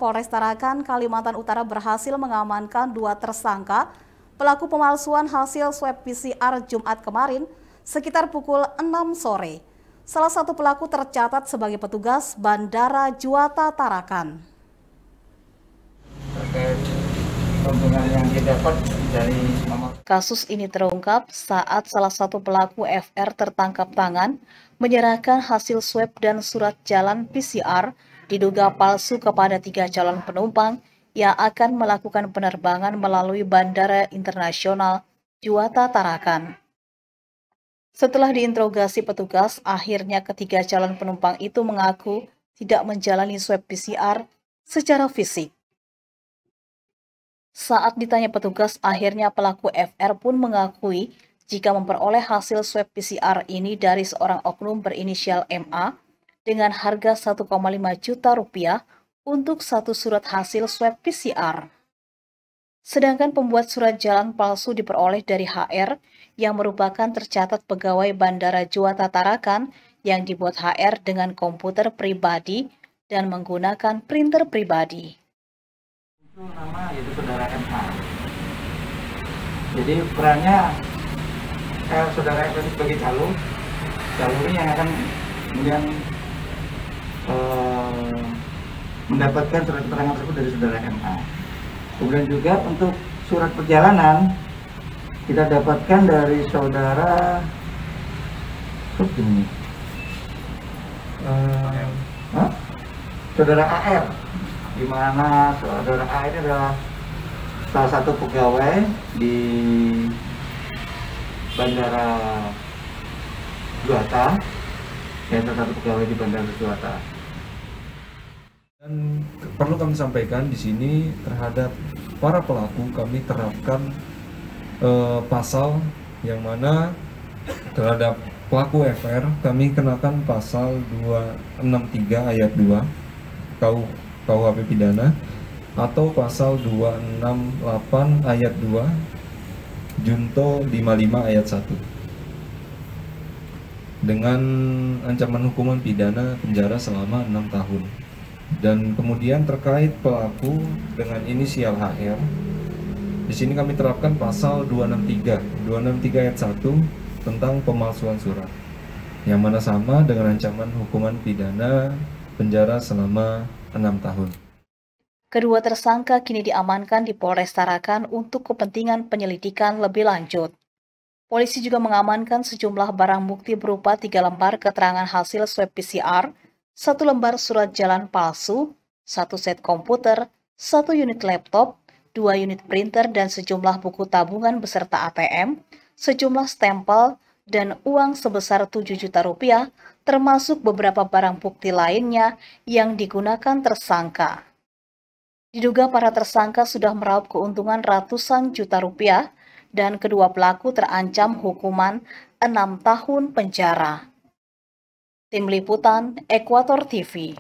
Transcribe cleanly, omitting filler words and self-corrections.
Polres Tarakan, Kalimantan Utara berhasil mengamankan 2 tersangka pelaku pemalsuan hasil swab PCR Jumat kemarin sekitar pukul 6 sore. Salah satu pelaku tercatat sebagai petugas Bandara Juwata Tarakan. Terkait keuntungan yang didapat dari kasus ini terungkap saat salah satu pelaku FR tertangkap tangan menyerahkan hasil swab dan surat jalan PCR diduga palsu kepada 3 calon penumpang yang akan melakukan penerbangan melalui Bandara Internasional Juwata Tarakan. Setelah diinterogasi petugas, akhirnya ketiga calon penumpang itu mengaku tidak menjalani swab PCR secara fisik. Saat ditanya petugas, akhirnya pelaku FR pun mengakui jika memperoleh hasil swab PCR ini dari seorang oknum berinisial MA dengan harga 1,5 juta rupiah untuk satu surat hasil swab PCR. Sedangkan pembuat surat jalan palsu diperoleh dari HR yang merupakan tercatat pegawai Bandara Juwata Tarakan yang dibuat HR dengan komputer pribadi dan menggunakan printer pribadi. Itu nama yaitu saudara MA. Jadi perannya saudara MA sebagai calur ini yang akan kemudian mendapatkan surat keterangan tersebut dari saudara MA. Kemudian juga untuk surat perjalanan kita dapatkan dari saudara saudara AR, di mana saudara A ini adalah salah satu pegawai di Bandara Juwata, salah satu pegawai di Bandara Juwata. Dan perlu kami sampaikan di sini terhadap para pelaku kami terapkan pasal yang mana terhadap pelaku FR kami kenakan pasal 263 ayat 2 KUHP pidana atau pasal 268 ayat 2 Junto 55 ayat 1 dengan ancaman hukuman pidana penjara selama 6 tahun. Dan kemudian terkait pelaku dengan inisial HR, di sini kami terapkan pasal 263 ayat 1 tentang pemalsuan surat, yang mana sama dengan ancaman hukuman pidana penjara selama 6 tahun. Kedua tersangka kini diamankan di Polres Tarakan untuk kepentingan penyelidikan lebih lanjut. Polisi juga mengamankan sejumlah barang bukti berupa 3 lembar keterangan hasil swab PCR, 1 lembar surat jalan palsu, 1 set komputer, 1 unit laptop, 2 unit printer dan sejumlah buku tabungan beserta ATM, sejumlah stempel, dan uang sebesar 7 juta rupiah, termasuk beberapa barang bukti lainnya yang digunakan tersangka. Diduga para tersangka sudah meraup keuntungan ratusan juta rupiah dan kedua pelaku terancam hukuman 6 tahun penjara. Tim Liputan Ekuator TV.